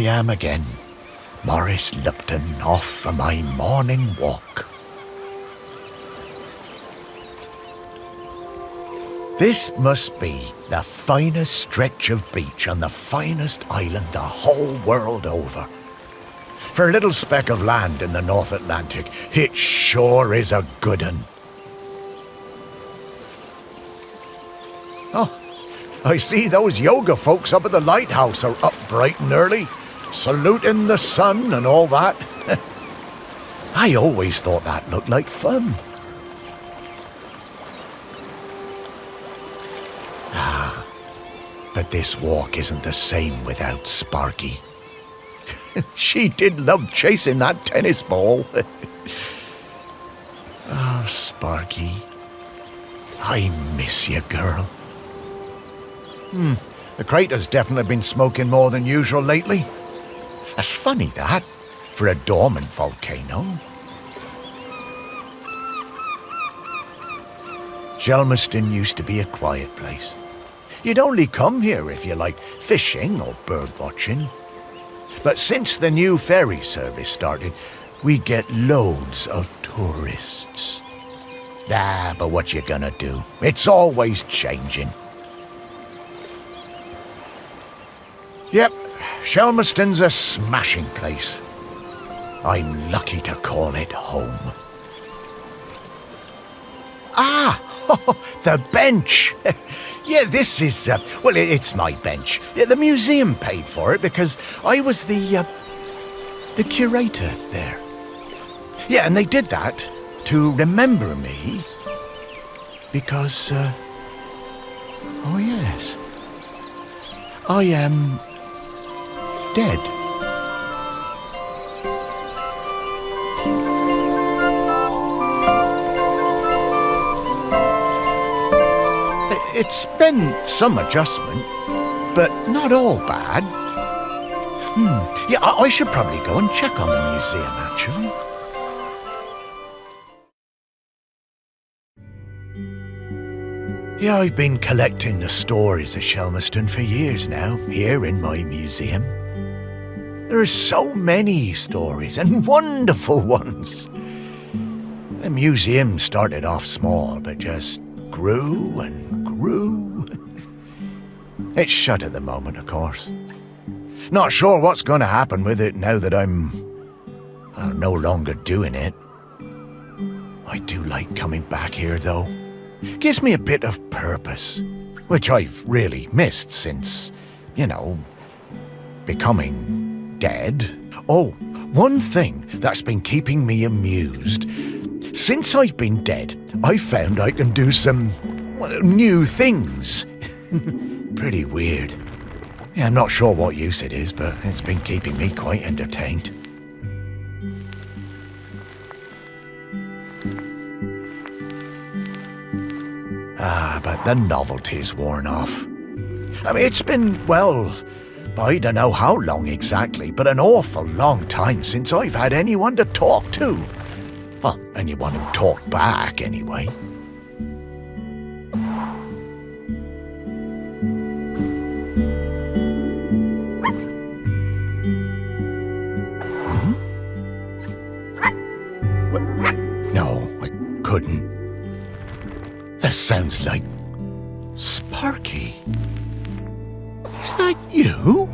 I am again, Maurice Lupton, off for my morning walk. This must be the finest stretch of beach on the finest island the whole world over. For a little speck of land in the North Atlantic, it sure is a good un. Oh, I see those yoga folks up at the lighthouse are up bright and early, saluting the sun and all that. I always thought that looked like fun. But this walk isn't the same without Sparky. She did love chasing that tennis ball. Oh, Sparky, I miss you, girl. The crater's definitely been smoking more than usual lately. That's funny, that, for a dormant volcano. Shelmerston used to be a quiet place. You'd only come here if you liked fishing or bird watching. But since the new ferry service started, we get loads of tourists. But what you gonna do? It's always changing. Yep, Shelmerston's a smashing place. I'm lucky to call it home. The bench. Yeah, this is, it's my bench. Yeah, the museum paid for it because I was the curator there. Yeah, and they did that to remember me because, oh yes, I am dead. It's been some adjustment, but not all bad. Yeah, I should probably go and check on the museum, actually. Yeah, I've been collecting the stories of Shelmerston for years now, here in my museum. There are so many stories, and wonderful ones. The museum started off small, but just grew and grew. It's shut at the moment, of course. Not sure what's going to happen with it now that I'm no longer doing it. I do like coming back here, though. Gives me a bit of purpose, which I've really missed since, becoming dead. Oh, one thing that's been keeping me amused. Since I've been dead, I found I can do some new things. Pretty weird. Yeah, I'm not sure what use it is, but it's been keeping me quite entertained. But the novelty's worn off. I mean, it's been, I don't know how long exactly, but an awful long time since I've had anyone to talk to. Well, anyone who talked back, anyway. No, I couldn't. That sounds like Sparky. Is that you?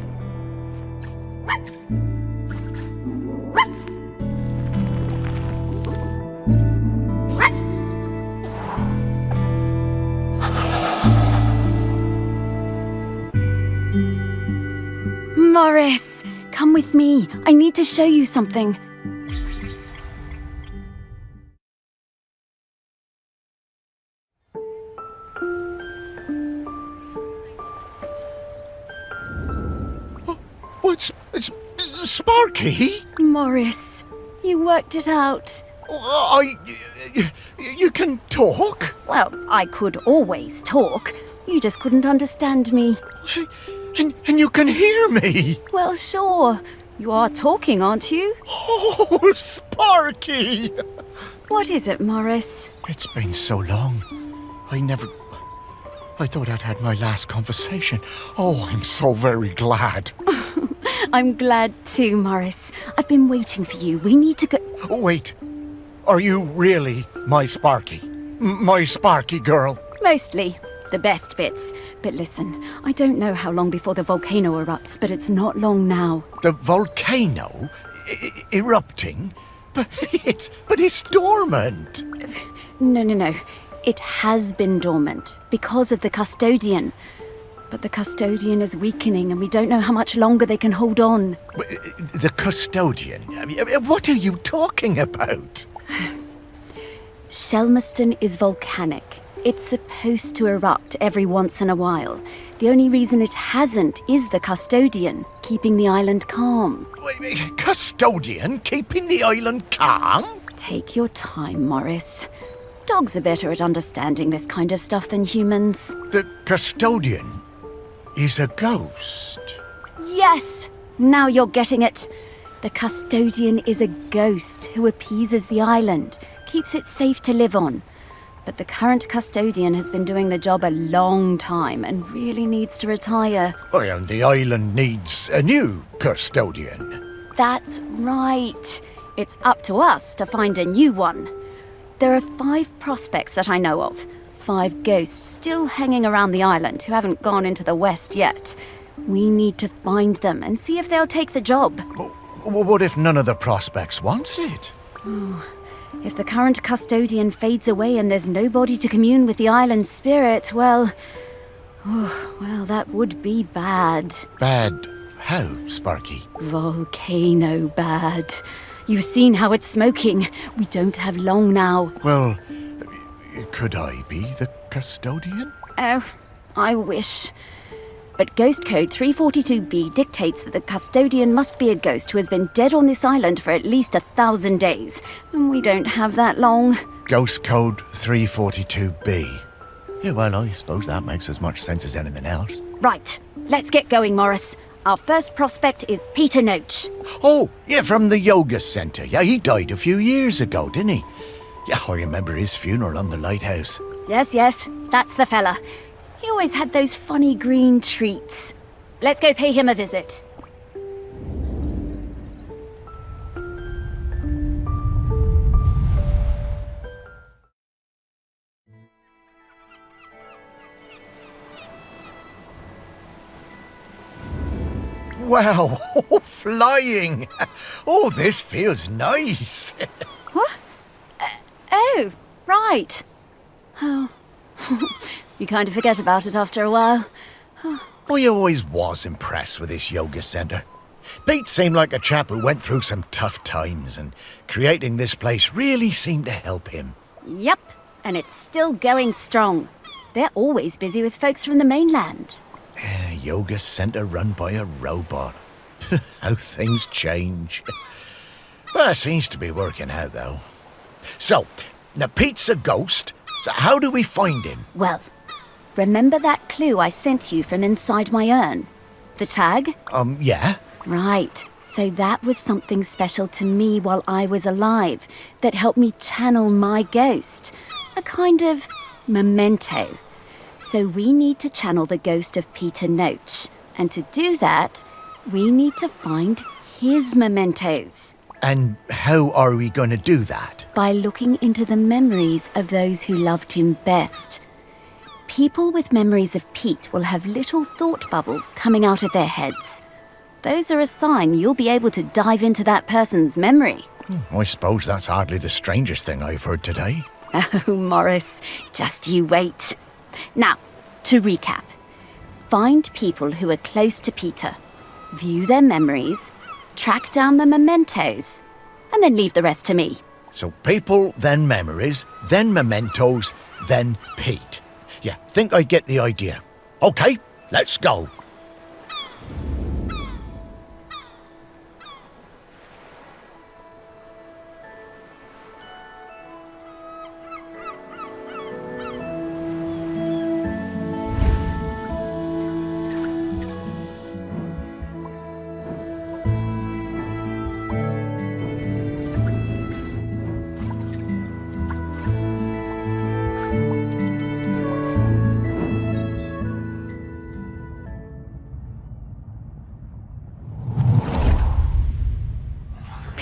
Maurice, come with me. I need to show you something. It's Sparky? Maurice, you worked it out. You can talk? Well, I could always talk. You just couldn't understand me. And you can hear me? Well, sure. You are talking, aren't you? Oh, Sparky! What is it, Maurice? It's been so long. I thought I'd had my last conversation. Oh, I'm so very glad. I'm glad too, Morris. I've been waiting for you. We need to go... Oh, wait. Are you really my Sparky? My Sparky girl? Mostly. The best bits. But listen, I don't know how long before the volcano erupts, but it's not long now. The volcano? Erupting? But it's dormant. No. It has been dormant because of the custodian. But the custodian is weakening and we don't know how much longer they can hold on. The custodian? What are you talking about? Shelmerston is volcanic. It's supposed to erupt every once in a while. The only reason it hasn't is the custodian, keeping the island calm. Wait, custodian keeping the island calm? Take your time, Morris. Dogs are better at understanding this kind of stuff than humans. The custodian is a ghost. Yes! Now you're getting it. The custodian is a ghost who appeases the island, keeps it safe to live on. But the current custodian has been doing the job a long time and really needs to retire. Well, the island needs a new custodian. That's right. It's up to us to find a new one. There are 5 prospects that I know of. 5 ghosts still hanging around the island who haven't gone into the west yet. We need to find them and see if they'll take the job. What if none of the prospects wants it? If the current custodian fades away and there's nobody to commune with the island's spirit, well, that would be bad. Bad how, Sparky? Volcano bad. You've seen how it's smoking. We don't have long now. Well, could I be the custodian? Oh, I wish. But Ghost Code 342B dictates that the custodian must be a ghost who has been dead on this island for at least 1,000 days. And we don't have that long. Ghost Code 342B. Yeah, well, I suppose that makes as much sense as anything else. Right, let's get going, Morris. Our first prospect is Peter Noach. Oh, yeah, from the yoga centre. Yeah, he died a few years ago, didn't he? Yeah, I remember his funeral on the lighthouse. Yes, that's the fella. He always had those funny green treats. Let's go pay him a visit. Wow, flying! Oh, this feels nice. What? Oh, right. Oh, you kind of forget about it after a while. I always was impressed with this yoga centre. Pete seemed like a chap who went through some tough times, and creating this place really seemed to help him. Yep, and it's still going strong. They're always busy with folks from the mainland. Yoga centre run by a robot. How things change. Well, it seems to be working out, though. So, now Pete's a ghost, so how do we find him? Well, remember that clue I sent you from inside my urn? The tag? Yeah. Right. So that was something special to me while I was alive that helped me channel my ghost. A kind of memento. So we need to channel the ghost of Peter Noach. And to do that, we need to find his mementos. And how are we going to do that? By looking into the memories of those who loved him best. People with memories of Pete will have little thought bubbles coming out of their heads. Those are a sign you'll be able to dive into that person's memory. I suppose that's hardly the strangest thing I've heard today. Oh, Morris, just you wait. Now, to recap. Find people who are close to Peter. View their memories. Track down the mementos. And then leave the rest to me. So people, then memories, then mementos, then Pete. Yeah, think I get the idea. Okay, let's go.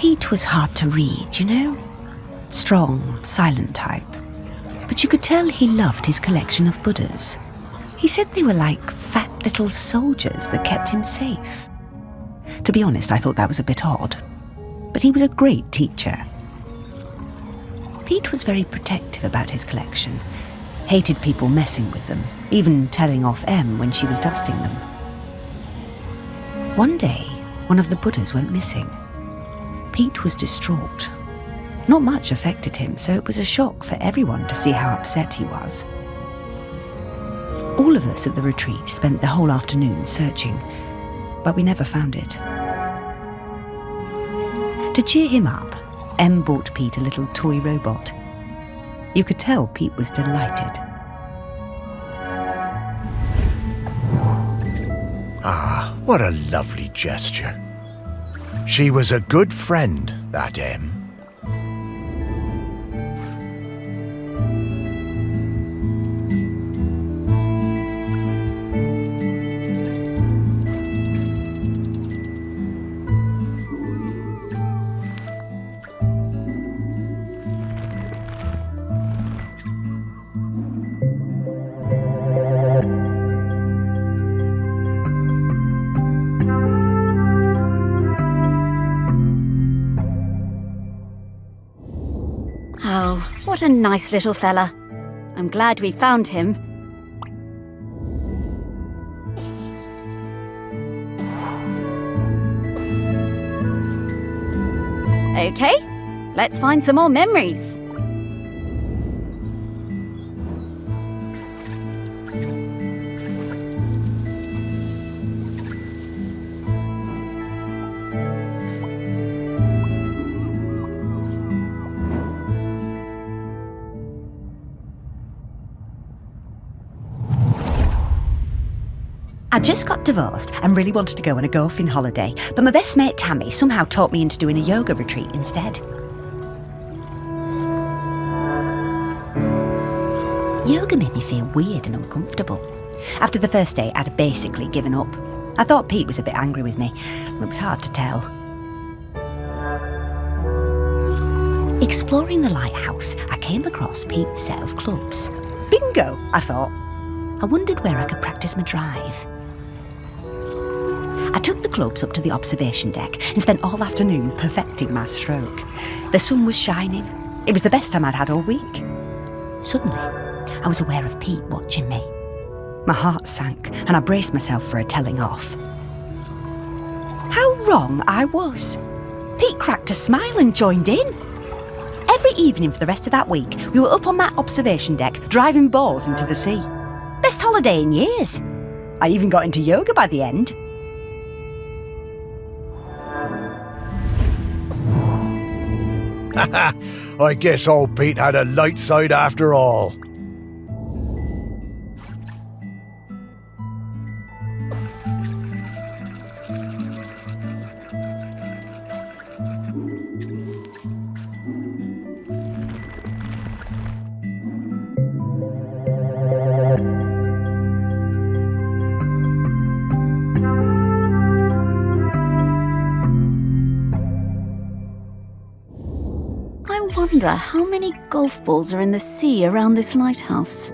Pete was hard to read, you know? Strong, silent type. But you could tell he loved his collection of Buddhas. He said they were like fat little soldiers that kept him safe. To be honest, I thought that was a bit odd. But he was a great teacher. Pete was very protective about his collection. Hated people messing with them, even telling off Em when she was dusting them. One day, one of the Buddhas went missing. Pete was distraught. Not much affected him, so it was a shock for everyone to see how upset he was. All of us at the retreat spent the whole afternoon searching, but we never found it. To cheer him up, Em bought Pete a little toy robot. You could tell Pete was delighted. Ah, what a lovely gesture. She was a good friend, that Em. Oh, what a nice little fella. I'm glad we found him. Okay, let's find some more memories. I just got divorced and really wanted to go on a golfing holiday, but my best mate Tammy somehow talked me into doing a yoga retreat instead. Yoga made me feel weird and uncomfortable. After the first day, I'd basically given up. I thought Pete was a bit angry with me. It was hard to tell. Exploring the lighthouse, I came across Pete's set of clubs. Bingo, I thought. I wondered where I could practice my drive. I took the clubs up to the observation deck and spent all afternoon perfecting my stroke. The sun was shining. It was the best time I'd had all week. Suddenly, I was aware of Pete watching me. My heart sank and I braced myself for a telling off. How wrong I was. Pete cracked a smile and joined in. Every evening for the rest of that week, we were up on that observation deck, driving balls into the sea. Best holiday in years. I even got into yoga by the end. I guess old Pete had a light side after all. I wonder how many golf balls are in the sea around this lighthouse.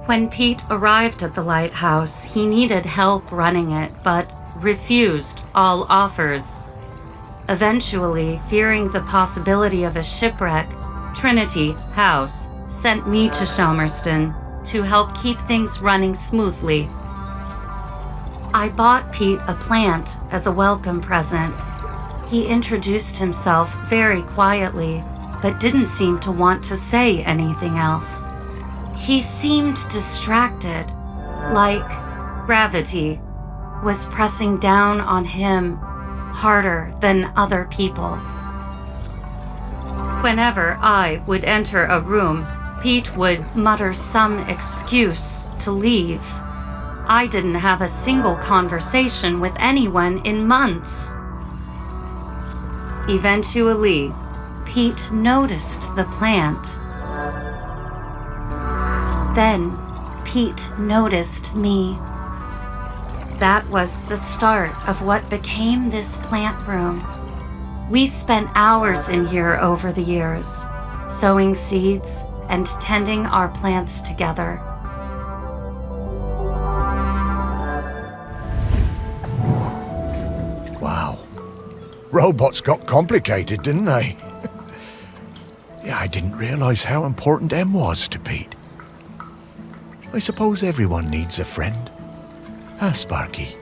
When Pete arrived at the lighthouse, he needed help running it, but refused all offers. Eventually, fearing the possibility of a shipwreck, Trinity House sent me to Shelmerston to help keep things running smoothly. I bought Pete a plant as a welcome present. He introduced himself very quietly, but didn't seem to want to say anything else. He seemed distracted, like gravity was pressing down on him harder than other people. Whenever I would enter a room, Pete would mutter some excuse to leave. I didn't have a single conversation with anyone in months. Eventually, Pete noticed the plant. Then, Pete noticed me. That was the start of what became this plant room. We spent hours in here over the years, sowing seeds and tending our plants together. Wow. Robots got complicated, didn't they? Yeah, I didn't realize how important M was to Pete. I suppose everyone needs a friend. Ah, Sparky.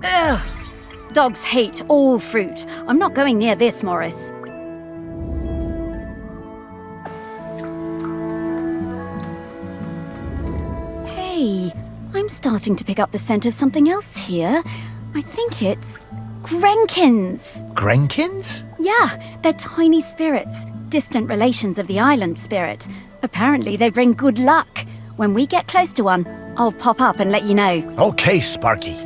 Ugh! Dogs hate all fruit. I'm not going near this, Morris. Hey, I'm starting to pick up the scent of something else here. I think it's Grenkins. Grenkins? Yeah, they're tiny spirits, distant relations of the island spirit. Apparently they bring good luck. When we get close to one, I'll pop up and let you know. Okay, Sparky.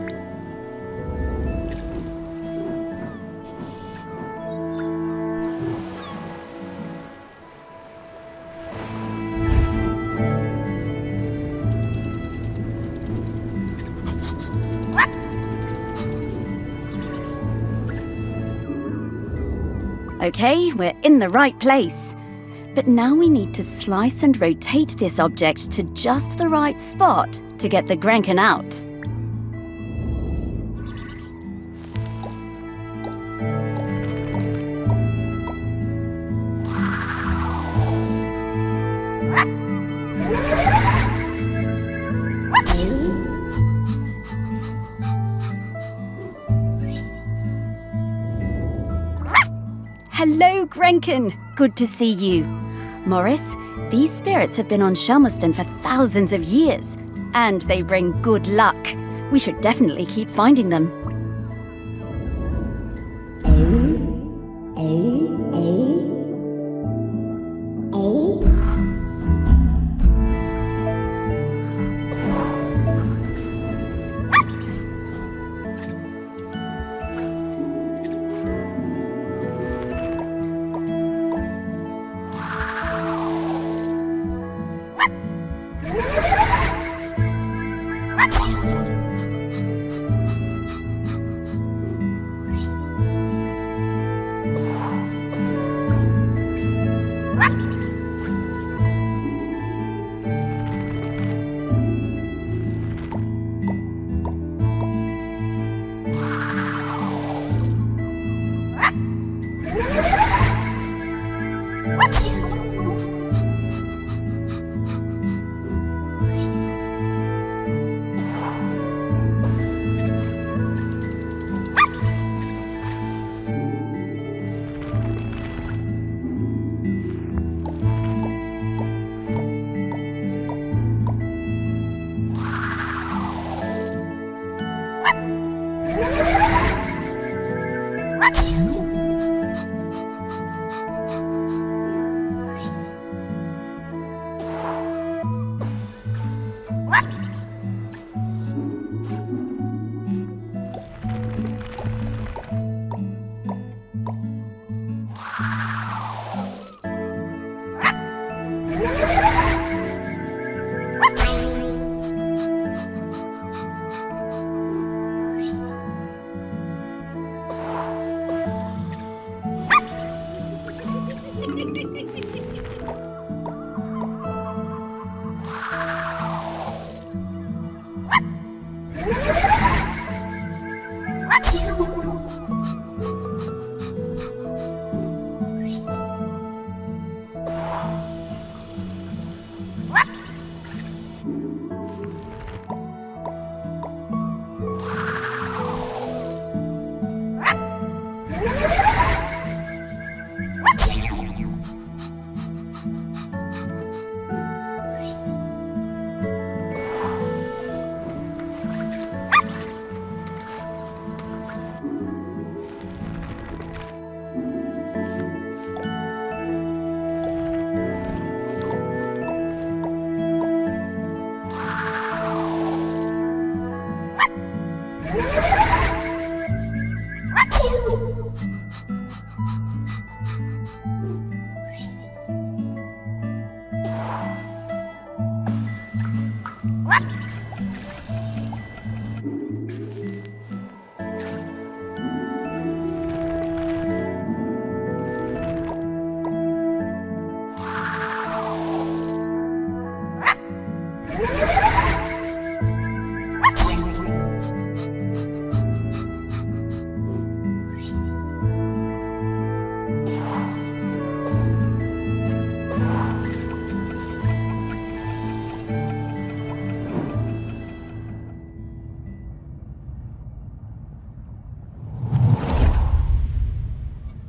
Okay, we're in the right place. But now we need to slice and rotate this object to just the right spot to get the Grenkin out. Hello, Grenkin. Good to see you. Morris, these spirits have been on Shelmerston for thousands of years, and they bring good luck. We should definitely keep finding them.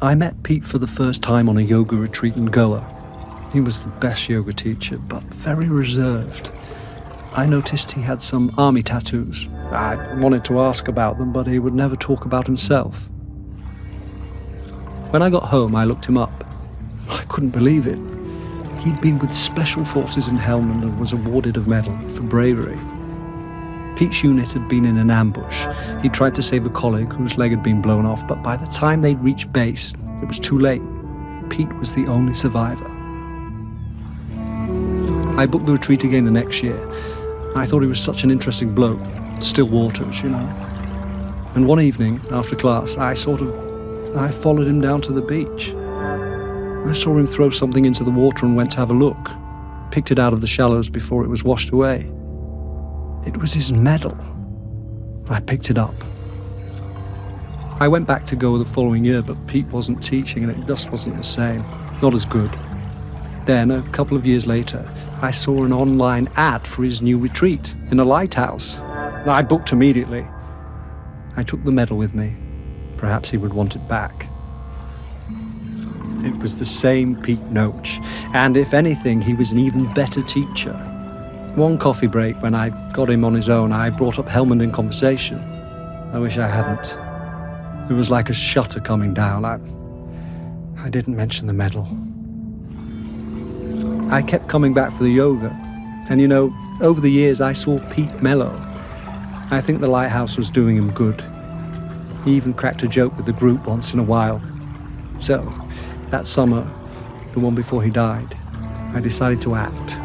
I met Pete for the first time on a yoga retreat in Goa. He was the best yoga teacher, but very reserved. I noticed he had some army tattoos. I wanted to ask about them, but he would never talk about himself. When I got home, I looked him up. I couldn't believe it. He'd been with Special Forces in Helmand and was awarded a medal for bravery. Pete's unit had been in an ambush. He tried to save a colleague whose leg had been blown off, but by the time they'd reached base, it was too late. Pete was the only survivor. I booked the retreat again the next year. I thought he was such an interesting bloke. Still waters, you know. And one evening, after class, I followed him down to the beach. I saw him throw something into the water and went to have a look. Picked it out of the shallows before it was washed away. It was his medal. I picked it up. I went back to Goa the following year, but Pete wasn't teaching and it just wasn't the same. Not as good. Then, a couple of years later, I saw an online ad for his new retreat in a lighthouse. I booked immediately. I took the medal with me. Perhaps he would want it back. It was the same Pete Noach, and if anything, he was an even better teacher. One coffee break, when I got him on his own, I brought up Helmand in conversation. I wish I hadn't. It was like a shutter coming down. I didn't mention the medal. I kept coming back for the yoga, and you know, over the years I saw Pete mellow. I think the lighthouse was doing him good. He even cracked a joke with the group once in a while. So, that summer, the one before he died, I decided to act.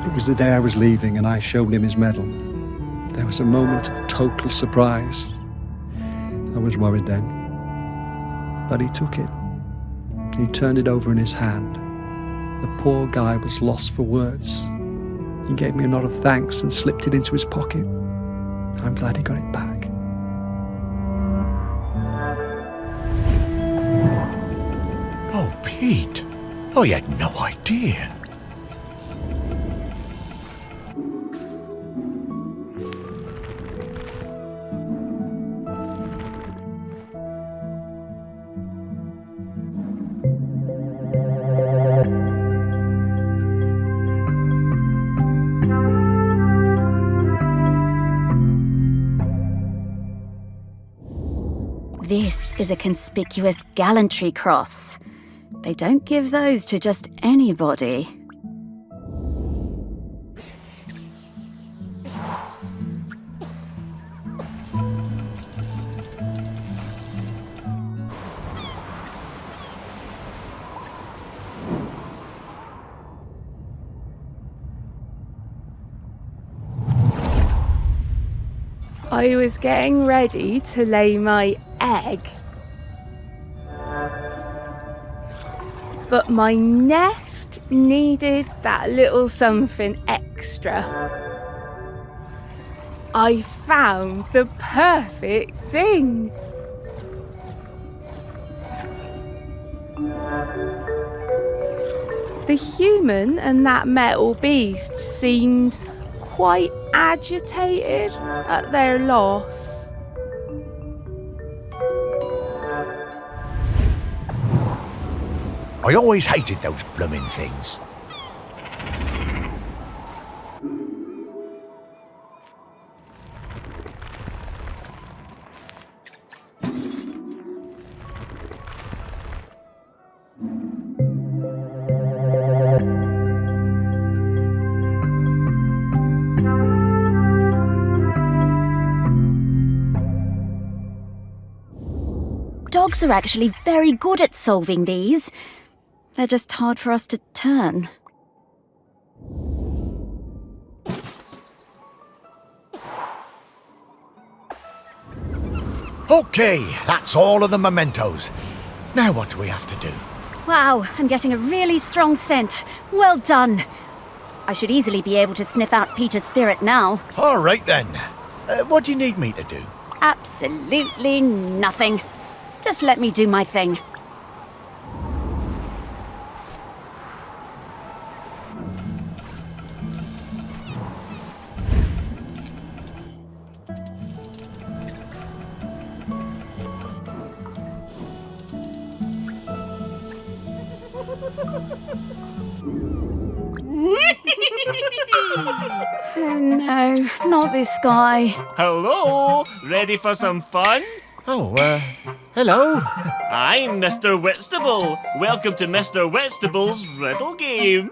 It was the day I was leaving and I showed him his medal. There was a moment of total surprise. I was worried then. But he took it. He turned it over in his hand. The poor guy was lost for words. He gave me a nod of thanks and slipped it into his pocket. I'm glad he got it back. Oh, Pete. I had no idea. This is a conspicuous gallantry cross. They don't give those to just anybody. I was getting ready to lay my egg, but my nest needed that little something extra. I found the perfect thing. The human and that metal beast seemed quite agitated at their loss. I always hated those blooming things. Dogs are actually very good at solving these. They're just hard for us to turn. Okay, that's all of the mementos. Now what do we have to do? Wow, I'm getting a really strong scent. Well done. I should easily be able to sniff out Peter's spirit now. All right then. What do you need me to do? Absolutely nothing. Just let me do my thing. Oh no, not this guy. Hello, ready for some fun? Oh, hello. I'm Mr. Whitstable. Welcome to Mr. Whitstable's riddle game.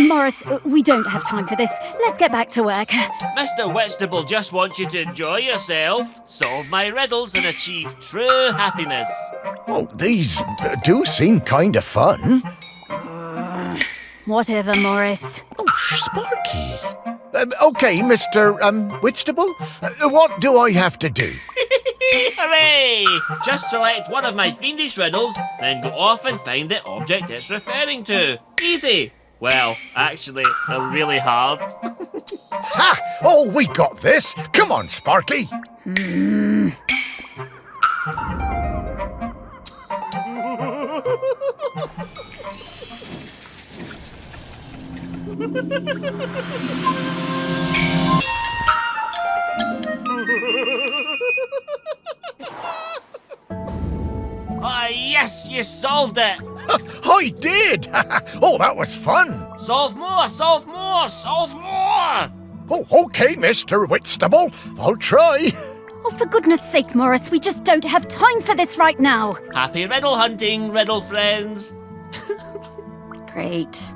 Morris, we don't have time for this. Let's get back to work. Mr. Whitstable just wants you to enjoy yourself, solve my riddles, and achieve true happiness. Oh, these do seem kind of fun. Whatever, Morris. Oh, Sparky. Okay, Mr. Whitstable, what do I have to do? Hooray! Just select one of my fiendish riddles, then go off and find the object it's referring to. Easy. Well, actually, they're really hard. Ha! Oh, we got this. Come on, Sparky. Ah, yes, you solved it. I did. Oh, that was fun. Solve more, solve more, solve more. Oh, okay, Mr. Whitstable. I'll try. Oh, for goodness sake, Morris, we just don't have time for this right now. Happy riddle hunting, riddle friends. Great.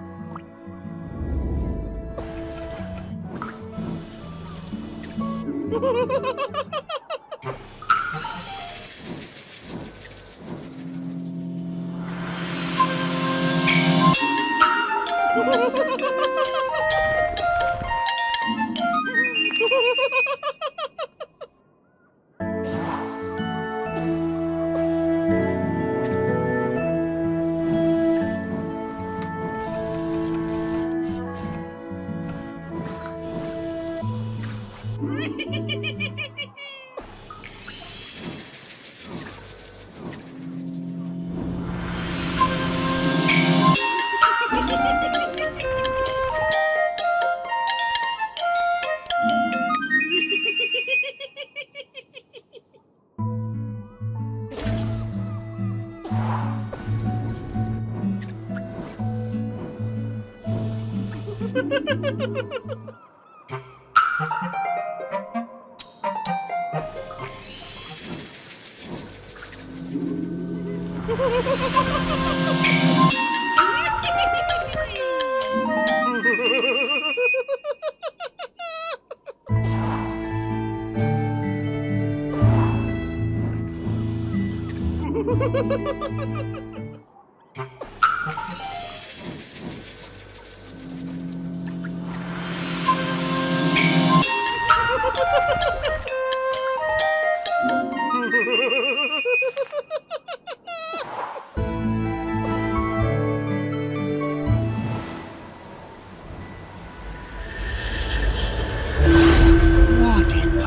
What in the...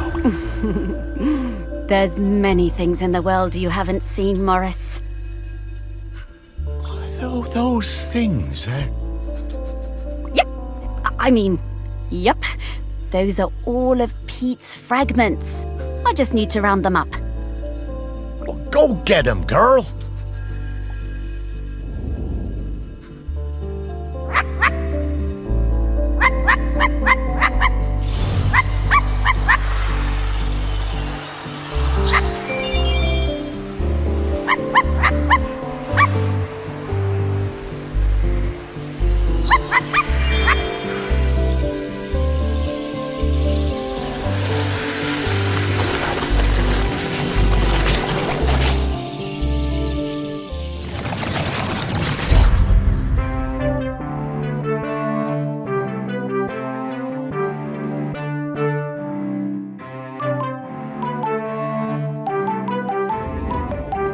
There's many things in the world you haven't seen, Morris. Those things, Yep. Those are all of Pete's fragments. I just need to round them up. Well, go get 'em, girl.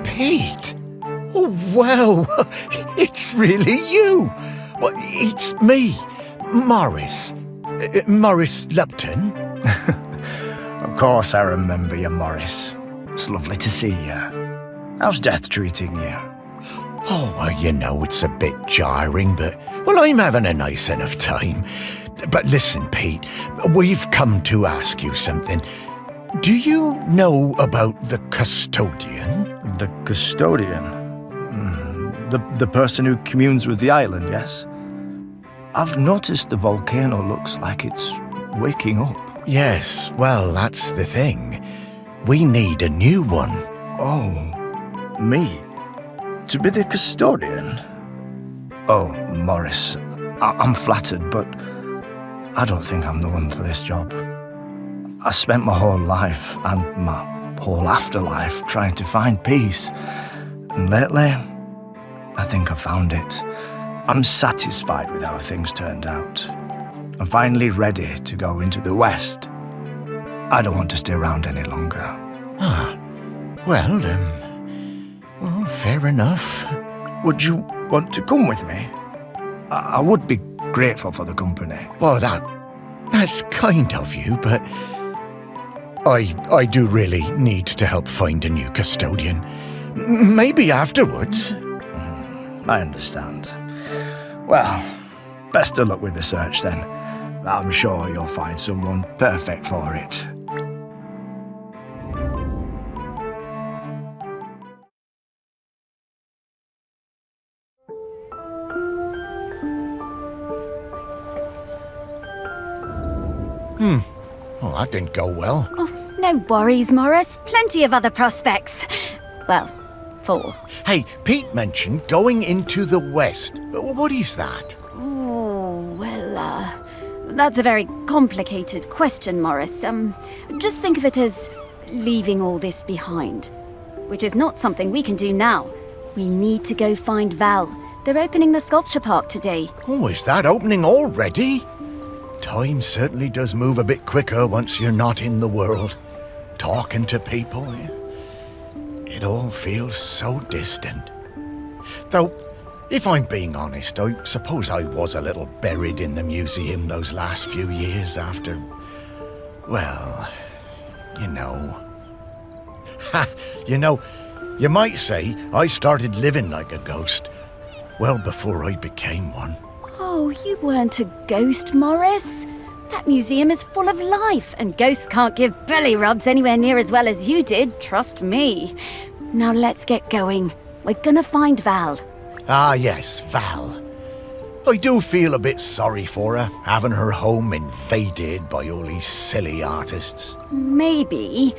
Pete! Oh, wow! It's really you! Well, it's me, Morris. Morris Lupton. Of course I remember you, Morris. It's lovely to see you. How's death treating you? Oh, well, you know, it's a bit jarring, but, well, I'm having a nice enough time. But listen, Pete, we've come to ask you something. Do you know about the custodian? The custodian? The person who communes with the island, yes? I've noticed the volcano looks like it's waking up. Yes, well, that's the thing. We need a new one. Oh, me? To be the custodian? Oh, Morris, I'm flattered, but I don't think I'm the one for this job. I spent my whole life and my whole afterlife trying to find peace. And lately, I think I found it. I'm satisfied with how things turned out. I'm finally ready to go into the West. I don't want to stay around any longer. Well, fair enough. Would you want to come with me? I would be grateful for the company. Well, that's kind of you, but I do really need to help find a new custodian. Maybe afterwards. I understand. Well, best of luck with the search then. I'm sure you'll find someone perfect for it. Well, that didn't go well. Oh, no worries, Morris. Plenty of other prospects. Well, 4. Hey, Pete mentioned going into the West. What is that? Oh, well, that's a very complicated question, Morris. Just think of it as leaving all this behind, which is not something we can do now. We need to go find Val. They're opening the sculpture park today. Oh, is that opening already? Time certainly does move a bit quicker once you're not in the world. Talking to people, it all feels so distant. Though, if I'm being honest, I suppose I was a little buried in the museum those last few years after, well, you know. You might say I started living like a ghost well before I became one. Oh, you weren't a ghost, Morris. That museum is full of life, and ghosts can't give belly rubs anywhere near as well as you did, trust me. Now let's get going. We're gonna find Val. Ah, yes, Val. I do feel a bit sorry for her, having her home invaded by all these silly artists. Maybe.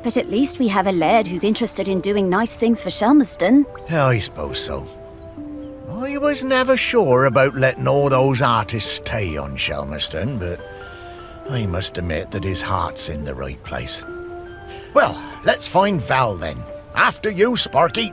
But at least we have a laird who's interested in doing nice things for Shelmerston. I suppose so. I was never sure about letting all those artists stay on Shelmerston, but I must admit that his heart's in the right place. Well, let's find Val then. After you, Sparky.